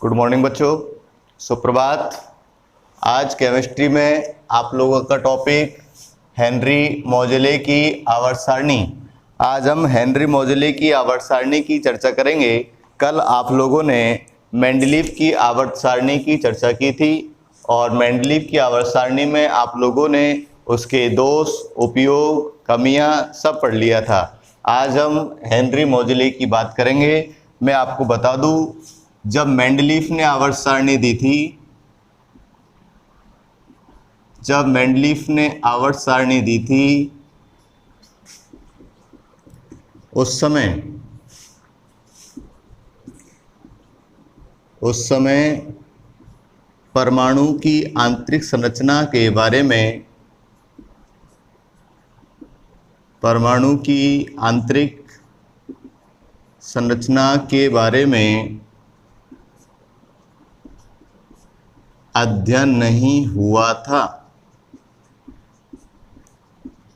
Good morning बच्चों, सुप्रभात। आज केमिस्ट्री में आप लोगों का टॉपिक हेनरी मोजेले की आवर्त सारणी। आज हम हेनरी मोजेले की आवर्त सारणी की चर्चा करेंगे। कल आप लोगों ने मेंडलीव की आवर्त सारणी की चर्चा की थी और मेंडलीव की आवर्त सारणी में आप लोगों ने उसके दोष, उपयोग, कमियां सब पढ़ लिया था। आज हम हेनरी मोजेले की बात करेंगे। मैं आपको बता दूं, जब मेंडलीव ने आवर्त सारणी दी थी, जब मेंडलीव ने आवर्त सारणी दी थी उस समय परमाणु की आंतरिक संरचना के बारे में, परमाणु की आंतरिक संरचना के बारे में अध्ययन नहीं हुआ था,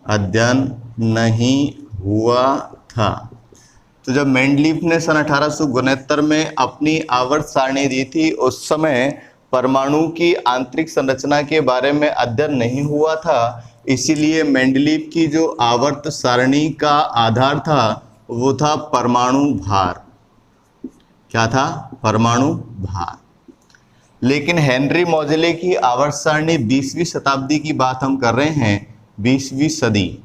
अध्ययन नहीं हुआ था। तो जब मेंडलीव ने सन 1869 में अपनी आवर्त सारणी दी थी, उस समय परमाणु की आंतरिक संरचना के बारे में अध्ययन नहीं हुआ था। इसीलिए मेंडलीव की जो आवर्त सारणी का आधार था वो था परमाणु भार। क्या था? परमाणु भार। लेकिन हेनरी मोजेले की आवर्त सारणी 20वीं शताब्दी की बात हम कर रहे हैं। 20वीं सदी,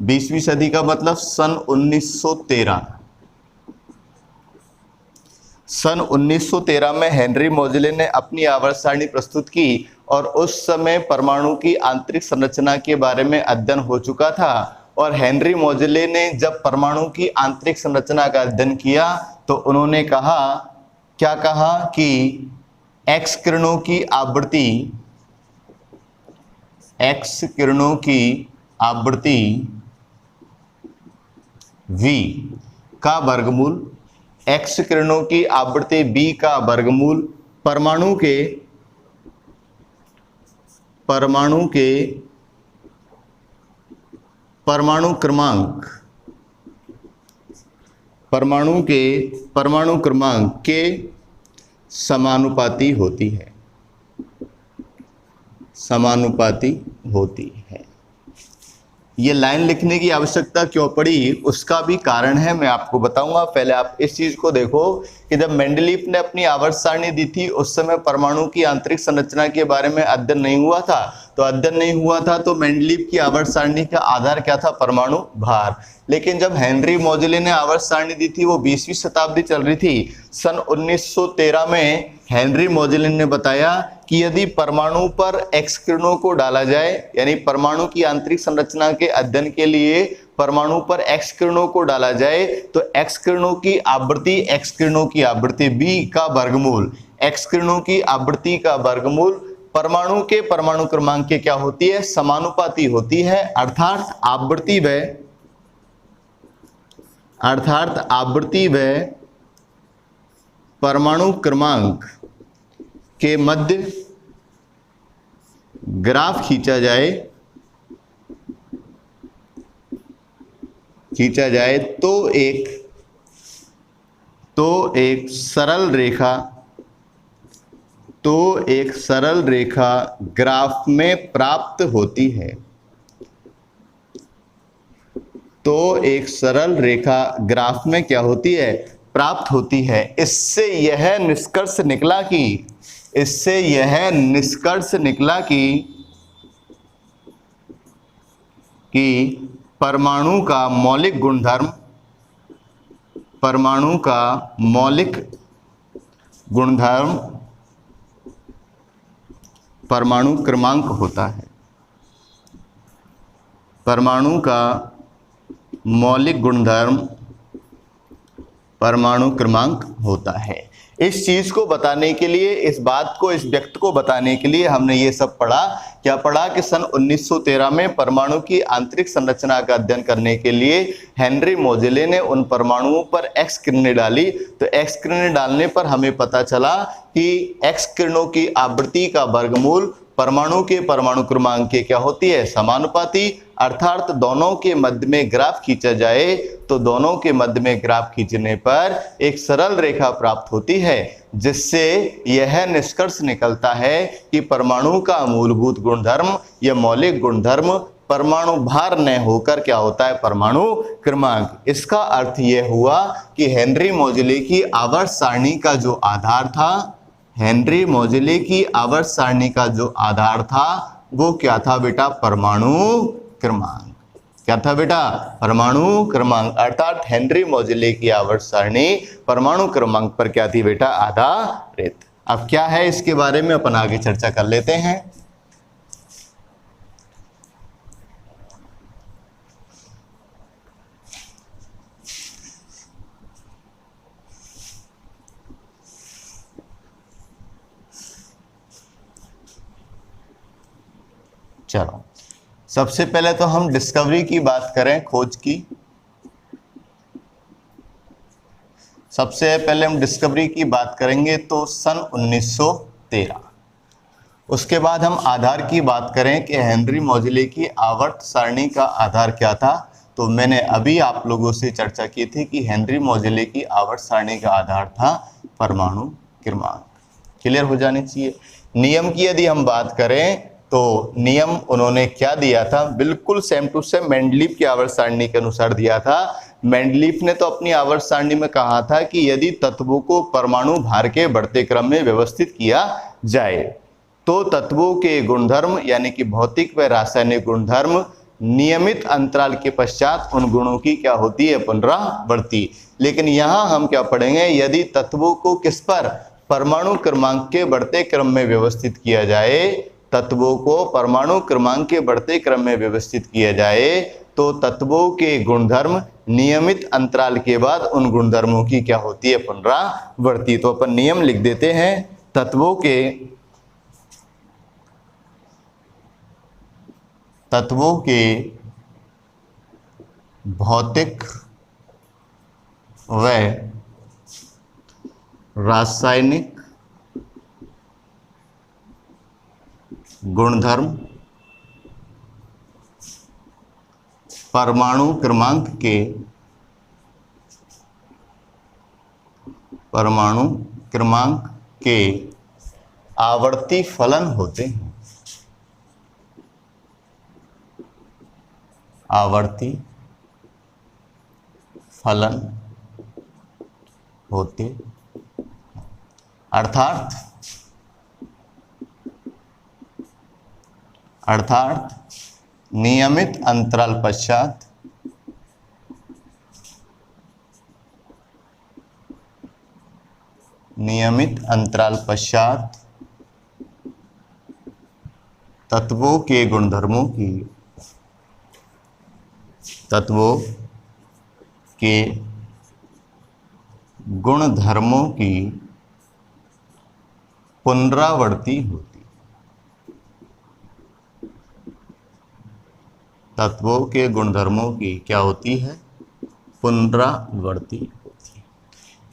20वीं सदी का मतलब सन 1913। सन 1913 में हेनरी मोजेले ने अपनी आवर्त सारणी प्रस्तुत की और उस समय परमाणु की आंतरिक संरचना के बारे में अध्ययन हो चुका था। और हेनरी मोजेले ने जब परमाणु की आंतरिक संरचना का अध्ययन किया तो उन्होंने कहा, क्या कहा कि एक्स किरणों की आवृत्ति, एक्स किरणों की आवृत्ति v का वर्गमूल, एक्स किरणों की आवृत्ति b का वर्गमूल परमाणु क्रमांक के समानुपाती होती है, समानुपाती होती है। ये लाइन लिखने की आवश्यकता क्यों पड़ी, उसका भी कारण है, मैं आपको बताऊंगा। पहले आप इस चीज को देखो कि जब मेंडलीव ने अपनी आवर्त सारणी दी थी उस समय परमाणु की आंतरिक संरचना के बारे में अध्ययन नहीं हुआ था। तो अध्ययन नहीं हुआ था तो मेंडलीव की आवर्त सारणी का आधार क्या था? परमाणु भार। लेकिन जब हेनरी मोजेले ने आवर्त सारणी दी थी वो 20वीं शताब्दी चल रही थी। सन 1913 में हेनरी मोजेले ने बताया कि यदि परमाणु पर एक्स किरणों को डाला जाए, यानी परमाणु की आंतरिक संरचना के अध्ययन के लिए परमाणु पर एक्स किरणों को डाला जाए तो एक्स किरणों की आवृत्ति बी का वर्गमूल, एक्स किरणों की आवृत्ति का वर्गमूल परमाणु के परमाणु क्रमांक के क्या होती है? समानुपाती होती है। अर्थात आवृत्ति व परमाणु क्रमांक के मध्य ग्राफ खींचा जाए तो एक सरल रेखा ग्राफ में प्राप्त होती है। तो एक सरल रेखा ग्राफ में क्या होती है? प्राप्त होती है। इससे यह निष्कर्ष निकला कि परमाणु का मौलिक गुणधर्म परमाणु क्रमांक होता है। परमाणु का मौलिक गुणधर्म परमाणु क्रमांक होता है। इस चीज को बताने के लिए, इस बात को, इस व्यक्त को बताने के लिए हमने ये सब पढ़ा। क्या पढ़ा कि सन 1913 में परमाणु की आंतरिक संरचना का अध्ययन करने के लिए हेनरी मोजेले ने उन परमाणुओं पर एक्स किरणें डाली। तो एक्स किरणें डालने पर हमें पता चला कि एक्स किरणों की आवृत्ति का वर्गमूल परमाणु के परमाणु क्रमांक के क्या होती है, समानुपाती। अर्थात दोनों के मध्य में ग्राफ खींचा जाए तो दोनों के मध्य में ग्राफ खींचने पर एक सरल रेखा प्राप्त होती है, जिससे यह निष्कर्ष निकलता है कि परमाणु का मूलभूत गुणधर्म या मौलिक गुणधर्म परमाणु भार न होकर क्या होता है, परमाणु क्रमांक। इसका अर्थ यह हुआ कि हेनरी मोजले की आवर्त सारणी का जो आधार था, हेनरी मोजले की आवर्त सारणी का जो आधार था वो क्या था बेटा, परमाणु क्रमांक। क्या था बेटा, परमाणु क्रमांक। अर्थात हेनरी मोजले की आवर्त सारणी परमाणु क्रमांक पर क्या थी बेटा, आधारित। अब क्या है इसके बारे में अपन आगे चर्चा कर लेते हैं। चलो सबसे पहले तो हम डिस्कवरी की बात करें, खोज की। सबसे पहले हम डिस्कवरी की बात करेंगे तो सन 1913। उसके बाद हम आधार की बात करें कि हेनरी मोजले की आवर्त सारणी का आधार क्या था। तो मैंने अभी आप लोगों से चर्चा की थी कि हेनरी मोजले की आवर्त सारणी का आधार था परमाणु क्रमांक। क्लियर हो जानी चाहिए। नियम की यदि हम बात करें तो नियम उन्होंने क्या दिया था, बिल्कुल सेम टू सेम मेंडलीफ की आवर्त सारणी के अनुसार दिया था। मेंडलीफ ने तो अपनी आवर्त सारणी में कहा था कि यदि तत्वों को परमाणु भार के बढ़ते क्रम में व्यवस्थित किया जाए तो तत्वों के गुणधर्म यानी कि भौतिक व रासायनिक गुणधर्म नियमित अंतराल के पश्चात उन गुणों की क्या होती है, पुनरावृत्ति। लेकिन यहाँ हम क्या पढ़ेंगे, यदि तत्वों को किस पर, परमाणु क्रमांक के बढ़ते क्रम में व्यवस्थित किया जाए, तत्वों को परमाणु क्रमांक के बढ़ते क्रम में व्यवस्थित किया जाए तो तत्वों के गुणधर्म नियमित अंतराल के बाद उन गुणधर्मों की क्या होती है, पुनरावृत्ति। तो अपन नियम लिख देते हैं, तत्वों के भौतिक व रासायनिक गुणधर्म परमाणु क्रमांक के आवर्ती फलन होते हैं। आवर्ती फलन होते अर्थात नियमित अंतराल पश्चात तत्वों के गुणधर्मों की पुनरावृत्ति होती। तत्वों के गुणधर्मों की क्या होती है, पुनरावृत्ति होती है।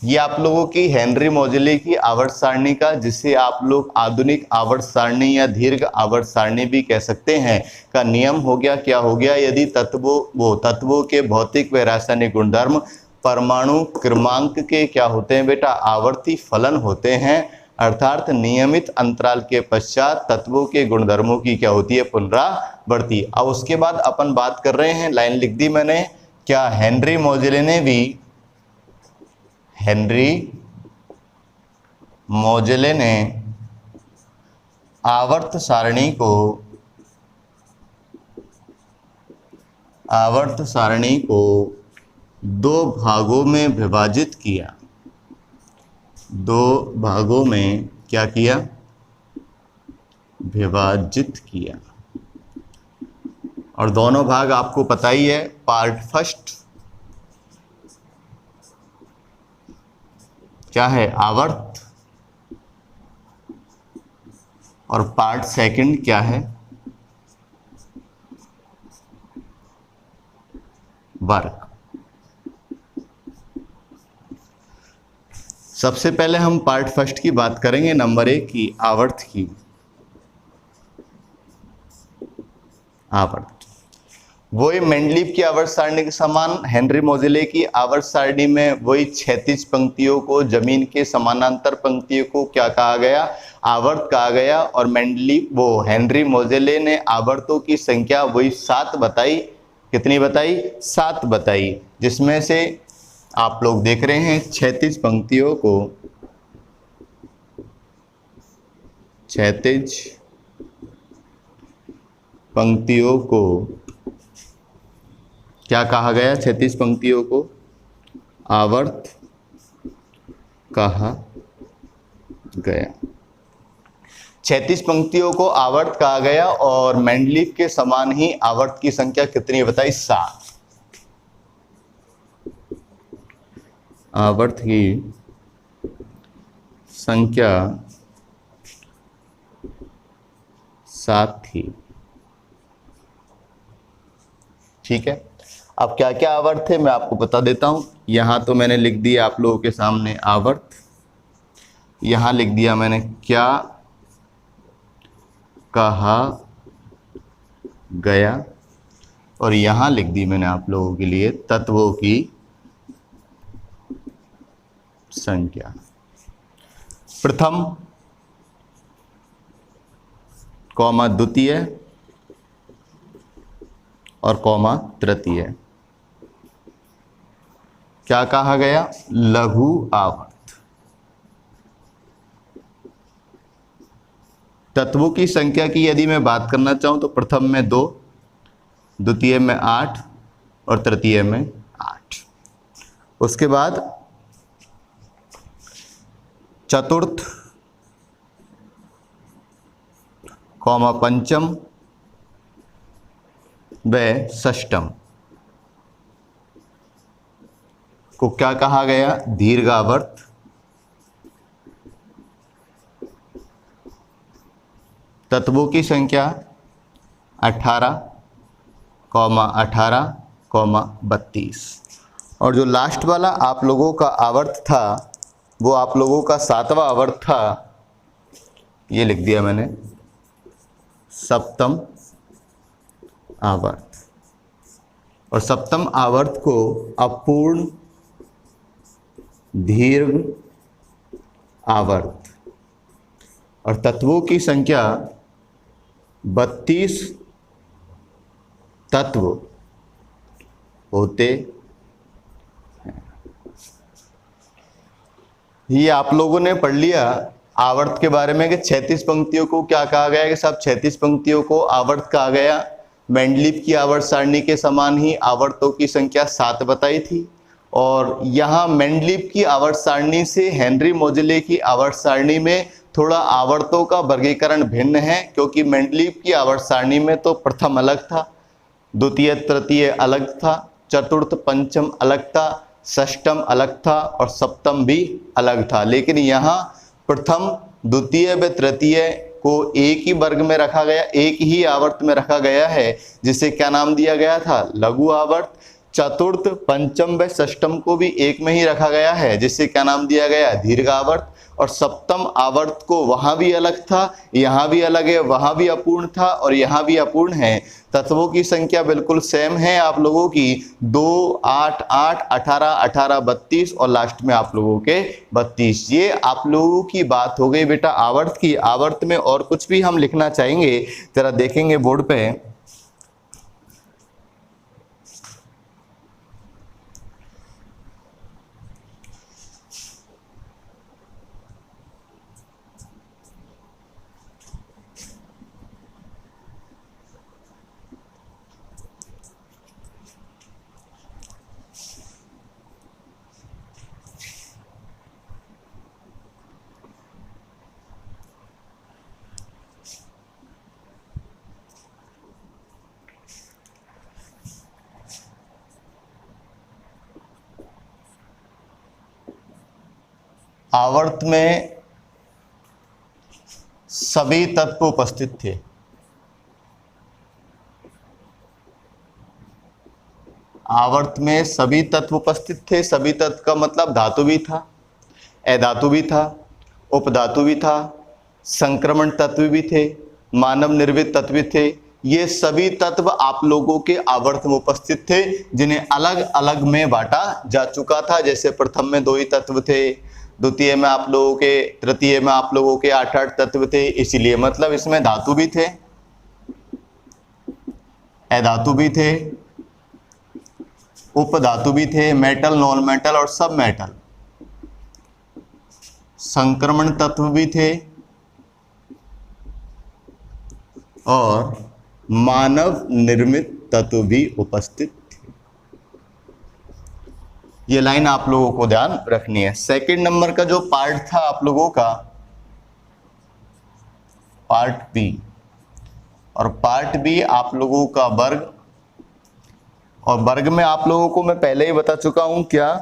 ये आप लोगों की हेनरी मोजले की आवर्त सारणी का, जिसे आप लोग आधुनिक आवर्त सारणी या दीर्घ आवर्त सारणी भी कह सकते हैं, का नियम हो गया। क्या हो गया, यदि तत्वों के भौतिक व रासायनिक गुणधर्म परमाणु क्रमांक के क्या होते हैं बेटा, आवर्ती फलन होते हैं। अर्थात नियमित अंतराल के पश्चात तत्वों के गुणधर्मों की क्या होती है, पुनरावृत्ति। अब उसके बाद अपन बात कर रहे हैं, लाइन लिख दी मैंने, क्या हेनरी मोजले ने आवर्त सारणी को दो भागों में विभाजित किया। दो भागों में क्या किया, विभाजित किया। और दोनों भाग आपको पता ही है, पार्ट फर्स्ट क्या है, आवर्त, और पार्ट सेकंड क्या है, वर्ग। सबसे पहले हम पार्ट फर्स्ट की बात करेंगे, नंबर 1 की, आवर्त की। आवर्त। वही मेंडलीव की आवर्त सारणी के समान हेनरी मोजेले की आवर्त सारणी में वही क्षैतिज पंक्तियों को, जमीन के समानांतर पंक्तियों को क्या कहा गया? आवर्त कहा गया। और हेनरी मोजेले ने आवर्तों की संख्या वही 7 बताई। कितनी बताई? 7 बताई, जिसमें से आप लोग देख रहे हैं क्षैतिज पंक्तियों को क्या कहा गया? क्षैतिज पंक्तियों को आवर्त कहा गया। क्षैतिज पंक्तियों को आवर्त कहा गया और मेंडलीव के समान ही आवर्त की संख्या कितनी बताई? 7। आवर्त की संख्या 7 थी। ठीक है, अब क्या क्या आवर्त थे मैं आपको बता देता हूं। यहां तो मैंने लिख दिया आप लोगों के सामने आवर्त, यहां लिख दिया मैंने क्या कहा गया, और यहां लिख दी मैंने आप लोगों के लिए तत्वों की संख्या। प्रथम, कौमा द्वितीय और कौमा तृतीय। क्या कहा गया? लघु आवर्त। तत्वों की संख्या की यदि मैं बात करना चाहूं तो प्रथम में 2, द्वितीय में 8 और तृतीय में 8। उसके बाद चतुर्थ, कौमा पंचम व षष्टम को क्या कहा गया? दीर्घावर्त। तत्वों की संख्या 18, 18, 32। और जो लास्ट वाला आप लोगों का आवर्त था वो आप लोगों का 7वां आवर्त था, ये लिख दिया मैंने सप्तम आवर्त। और सप्तम आवर्त को अपूर्ण दीर्घ आवर्त। और तत्वों की संख्या 32 तत्व होते हैं। ये आप लोगों ने पढ़ लिया आवर्त के बारे में कि क्षैतिज पंक्तियों को क्या कहा गया कि सब क्षैतिज पंक्तियों को आवर्त कहा गया। मेंडलीव की आवर्त सारणी के समान ही आवर्तों की संख्या 7 बताई थी। और यहाँ मेंडलीव की आवर्त सारणी से हेनरी मोजेले की आवर्त सारणी में थोड़ा आवर्तों का वर्गीकरण भिन्न है, क्योंकि मेंडलीव की आवर्त सारणी में तो प्रथम अलग था, द्वितीय तृतीय अलग था, चतुर्थ पंचम अलग था, षष्टम अलग था और सप्तम भी अलग था। लेकिन यहाँ प्रथम, द्वितीय व तृतीय को एक ही वर्ग में रखा गया, एक ही आवर्त में रखा गया है, जिसे क्या नाम दिया गया था? लघु आवर्त। चतुर्थ, पंचम व षष्टम को भी एक में ही रखा गया है, जिसे क्या नाम दिया गया? दीर्घ आवर्त। और सप्तम आवर्त को वहां भी अलग था, यहाँ भी अलग है, वहां भी अपूर्ण था और यहाँ भी अपूर्ण है। तत्वों की संख्या बिल्कुल सेम है आप लोगों की, 2, 8, 8, 18, 18, 32 और लास्ट में आप लोगों के 32। ये आप लोगों की बात हो गई बेटा आवर्त की। आवर्त में और कुछ भी हम लिखना चाहेंगे, जरा देखेंगे बोर्ड पे। आवर्त में सभी तत्व उपस्थित थे। आवर्त में सभी तत्व उपस्थित थे। सभी तत्व का मतलब धातु भी था, अधातु भी था, उपधातु भी था, संक्रमण तत्व भी थे, मानव निर्मित तत्व भी थे, ये सभी तत्व आप लोगों के आवर्त में उपस्थित थे, जिन्हें अलग अलग में बांटा जा चुका था। जैसे प्रथम में 2 ही तत्व थे, द्वितीय में आप लोगों के, तृतीय में आप लोगों के 8 तत्व थे। इसीलिए मतलब इसमें धातु भी थे, अधातु भी थे, उपधातु भी थे, मेटल, नॉन मेटल और सब मेटल, संक्रमण तत्व भी थे और मानव निर्मित तत्व भी उपस्थित थे। ये लाइन आप लोगों को ध्यान रखनी है। सेकंड नंबर का जो पार्ट था आप लोगों का, पार्ट बी, और पार्ट बी आप लोगों का वर्ग, और वर्ग में आप लोगों को मैं पहले ही बता चुका हूं क्या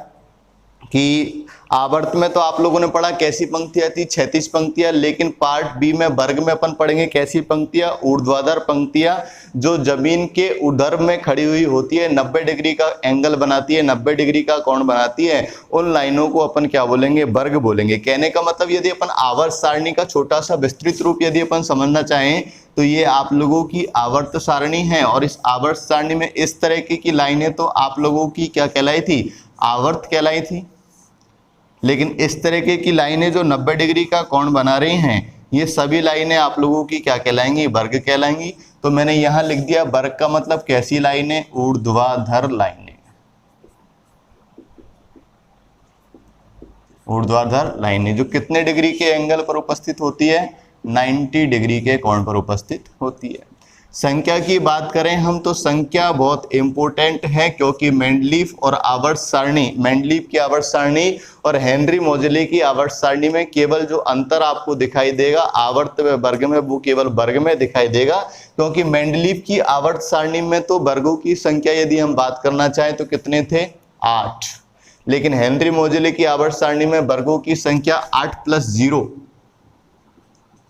कि आवर्त में तो आप लोगों ने पढ़ा कैसी पंक्तियां थी, 36 पंक्तियां, लेकिन पार्ट बी में वर्ग में अपन पढ़ेंगे कैसी पंक्तियां, ऊर्ध्वाधर पंक्तियां जो जमीन के ऊर्ध्व में खड़ी हुई होती है, 90 डिग्री का एंगल बनाती है, 90 डिग्री का कोण बनाती है, उन लाइनों को अपन क्या बोलेंगे, वर्ग बोलेंगे। कहने का मतलब यदि अपन आवर्त सारणी का छोटा सा विस्तृत रूप यदि अपन समझना चाहें तो ये आप लोगों की आवर्त सारणी है, और इस आवर्त सारणी में इस तरह की लाइनें तो आप लोगों की क्या कहलाई थी, आवर्त कहलाई थी। लेकिन इस तरीके की लाइनें जो 90 डिग्री का कोण बना रही हैं, ये सभी लाइनें आप लोगों की क्या कहलाएंगी, वर्ग कहलाएंगी। तो मैंने यहां लिख दिया वर्ग का मतलब कैसी लाइनें, ऊर्ध्वाधर लाइनें, ऊर्ध्वाधर लाइनें जो कितने डिग्री के एंगल पर उपस्थित होती है, 90 डिग्री के कोण पर उपस्थित होती है। संख्या की बात करें हम तो संख्या बहुत इंपॉर्टेंट है, क्योंकि मेंडलीफ और आवर्त सारणी, मेंडलीफ की आवर्त सारणी और हेनरी मोजेले की आवर्त सारणी में केवल जो अंतर आपको दिखाई देगा आवर्त में वर्ग में, वो केवल वर्ग में दिखाई देगा। क्योंकि मेंडलीफ की आवर्त सारणी में तो वर्गों की संख्या यदि हम बात करना चाहें तो कितने थे, 8, लेकिन हेनरी मोजेले की आवर्त सारणी में वर्गों की संख्या 8 + 0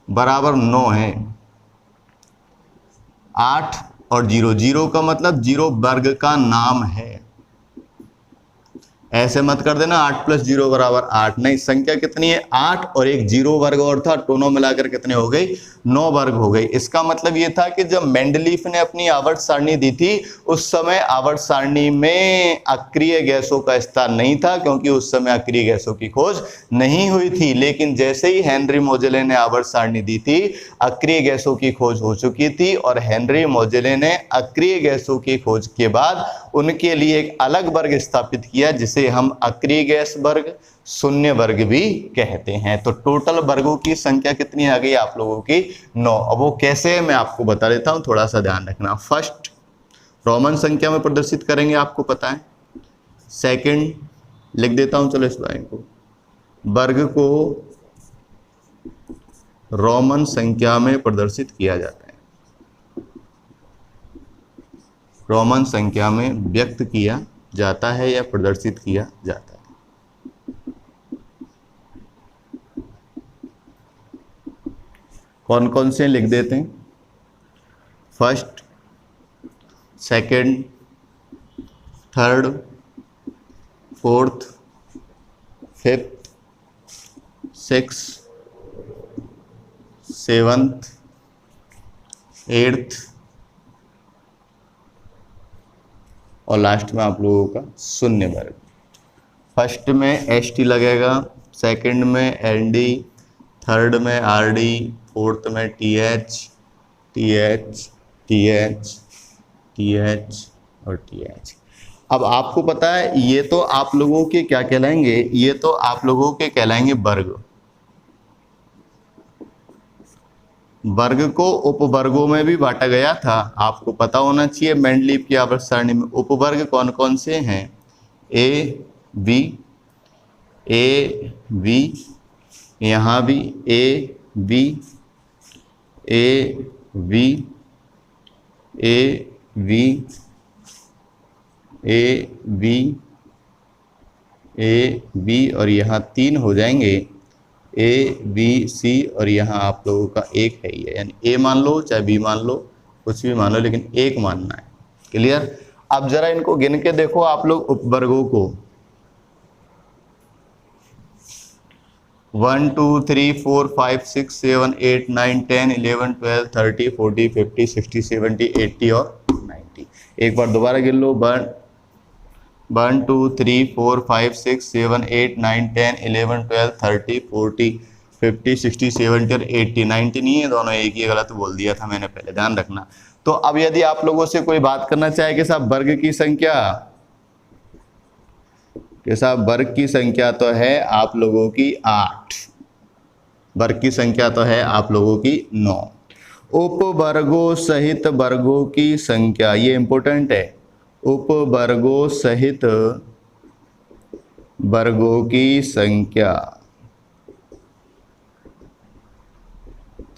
बराबर 9 है। 8 और 0, 0 का मतलब 0 वर्ग का नाम है। ऐसे मत कर देना 8 + 0 = 8, नहीं, संख्या कितनी है, 8 और एक 0 वर्ग और था, दोनों मिलाकर कितने हो गई, 9 वर्ग हो गई। इसका मतलब ये था कि जब मेंडलीफ ने अपनी आवर्त सारणी दी थी उस समय आवर्त सारणी में अक्रिय गैसों का स्थान नहीं था, क्योंकि उस समय अक्रिय गैसों की खोज नहीं हुई थी। लेकिन जैसे ही हेनरी मोजेले ने आवर्त सारणी दी थी अक्रिय गैसों की खोज हो चुकी थी, और हेनरी मोजेले ने अक्रिय गैसों की खोज के बाद उनके लिए एक अलग वर्ग स्थापित किया जिसे हम अक्रिय गैस वर्ग, शून्य वर्ग भी कहते हैं। तो टोटल वर्गों की संख्या कितनी आ गई आप लोगों की, 9। अब वो कैसे है मैं आपको बता देता हूं, थोड़ा सा ध्यान रखना। फर्स्ट रोमन संख्या में प्रदर्शित करेंगे, आपको पता है। सेकंड लिख देता हूं, चलो इस लाइन को, वर्ग को रोमन संख्या में प्रदर्शित किया जाता है, रोमन संख्या में व्यक्त किया जाता है या प्रदर्शित किया जाता है। कौन कौन से लिख देते हैं, first, second, third, fourth, fifth, six, seventh, eighth और लास्ट में आप लोगों का शून्य वर्ग। फर्स्ट में ST लगेगा, सेकंड में ND, थर्ड में RD, फोर्थ में TH, TH, TH, TH और TH। अब आपको पता है ये तो आप लोगों के क्या कहलाएंगे, ये तो आप लोगों के कहलाएंगे वर्ग। वर्ग को उपवर्गों में भी बांटा गया था, आपको पता होना चाहिए। मेंडलीफ की आवर्त सारणी में उपवर्ग कौन कौन से हैं, A, B, A, B, यहाँ भी A, B, A, B, A, B, A, B, A, B और यहाँ 3 हो जाएंगे, A, B, C और यहाँ आप लोगों का एक है ये, यानी A मान लो चाहे B मान लो, कुछ भी मान लो, लेकिन एक मानना है। क्लियर। अब जरा इनको गिन के देखो आप लोग उपवर्गों को। 1 2 3 4 5 6 7 8 9 10 11 12 30 40 50 60 70 80 और 90। एक बार दोबारा गिन लो। 1 2 3 4 5 6 7 8 9 10 11 12 30 40 50 60 70 और 80। 90 नहीं है, दोनों एक ही, गलत बोल दिया था मैंने पहले, ध्यान रखना। तो अब यदि आप लोगों से कोई बात करना चाहे कि साहब वर्ग की संख्या, कि साहब वर्ग की संख्या तो है आप लोगों की 8, वर्ग की संख्या तो है आप लोगों की 9, उपवर्गों सहित वर्गों की संख्या, ये इंपॉर्टेंट है, उपवर्गों सहित वर्गों की संख्या,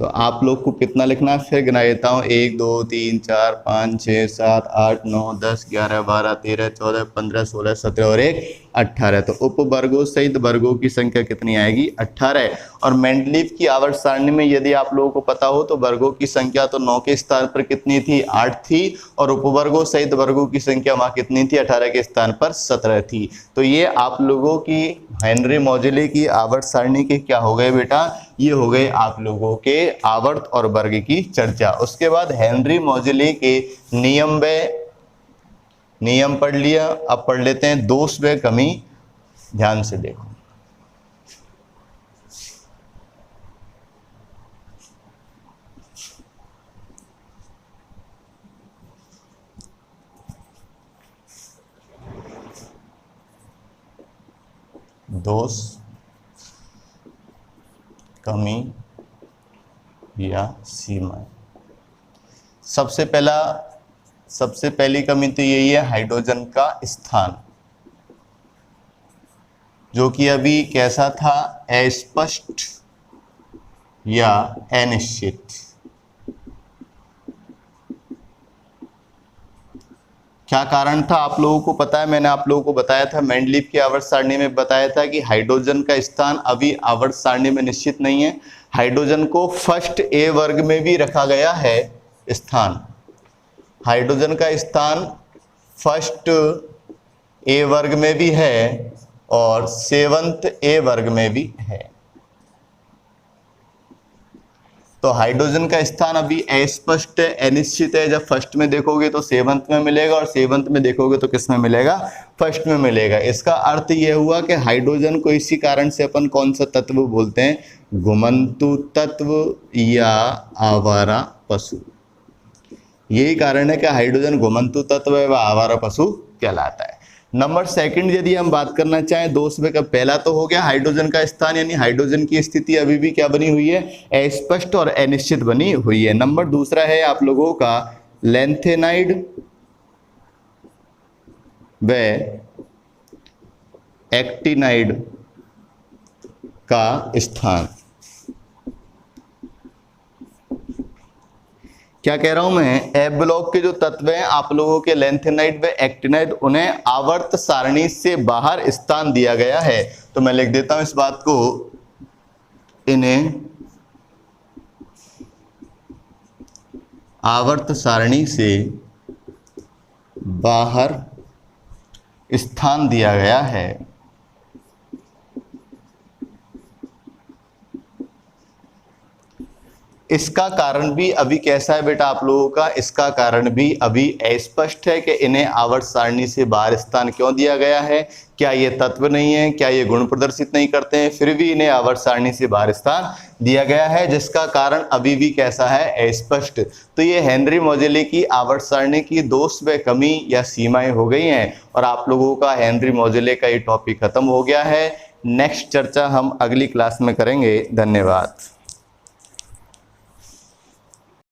तो आप लोग को कितना लिखना है, फिर गिना देता हूँ, 1 2 3 4 5 6 7 8 9 10 11 12 13 14 15 16 17 और 1 18। तो उपवर्गों सहित वर्गों की संख्या कितनी आएगी, 18। और मेंडलीव की आवर्त सारणी में यदि आप लोगों को पता हो तो वर्गों की संख्या तो 9 के स्थान पर कितनी थी, 8 थी, और उपवर्गों सहित वर्गों की संख्या वहां कितनी थी, 18 के स्थान पर 17 थी। तो ये आप लोगों की हेनरी मोजेले की आवर्त सारणी के क्या हो गए बेटा, ये हो गए आप लोगों के आवर्त और वर्ग की चर्चा। उसके बाद हेनरी मोजेले के नियम पढ़ लिया। अब पढ़ लेते हैं दोष व कमी, ध्यान से देखो। दोष, कमी या सीमाएं। सबसे पहली कमी तो यही है हाइड्रोजन का स्थान, जो कि अभी कैसा था, अस्पष्ट या अनिश्चित। क्या कारण था आप लोगों को पता है, मैंने आप लोगों को बताया था, मेंडलीव की आवर्त सारणी में बताया था कि हाइड्रोजन का स्थान अभी आवर्त सारणी में निश्चित नहीं है। हाइड्रोजन को फर्स्ट ए वर्ग में भी रखा गया है स्थान, हाइड्रोजन का स्थान फर्स्ट ए वर्ग में भी है और 7th ए वर्ग में भी है। तो हाइड्रोजन का स्थान अभी अस्पष्ट है, अनिश्चित है। जब फर्स्ट में देखोगे तो 7th में मिलेगा और 7th में देखोगे तो किस में मिलेगा, फर्स्ट में मिलेगा। इसका अर्थ यह हुआ कि हाइड्रोजन को इसी कारण से अपन कौन सा तत्व बोलते हैं, घुमंतु तत्व या आवारा पशु। यही कारण है कि हाइड्रोजन घुमंतु तत्व व आवारा पशु कहलाता है। नंबर सेकंड यदि हम बात करना चाहें दोष में, का पहला तो हो गया हाइड्रोजन का स्थान, यानी हाइड्रोजन की स्थिति अभी भी क्या बनी हुई है, अस्पष्ट और अनिश्चित बनी हुई है। नंबर दूसरा है आप लोगों का लैंथेनाइड व एक्टिनाइड का स्थान। क्या कह रहा हूं मैं, ए ब्लॉक के जो तत्व हैं आप लोगों के लैंथेनाइड व एक्टिनाइड, उन्हें आवर्त सारणी से बाहर स्थान दिया गया है। तो मैं लिख देता हूं इस बात को, इन्हें आवर्त सारणी से बाहर स्थान दिया गया है। इसका कारण भी अभी कैसा है बेटा आप लोगों का, इसका कारण भी अभी अस्पष्ट है कि इन्हें आवर्त सारणी से बाहर स्थान क्यों दिया गया है। क्या ये तत्व नहीं है, क्या ये गुण प्रदर्शित नहीं करते हैं, फिर भी इन्हें आवर्त सारणी से बाहर स्थान दिया गया है, जिसका कारण अभी भी कैसा है, अस्पष्ट। तो ये हेनरी मोजेले की आवर्त सारणी की दोष व कमी या सीमाएं हो गई हैं और आप लोगों का हेनरी मोजेले का ये टॉपिक खत्म हो गया है। नेक्स्ट चर्चा हम अगली क्लास में करेंगे। धन्यवाद।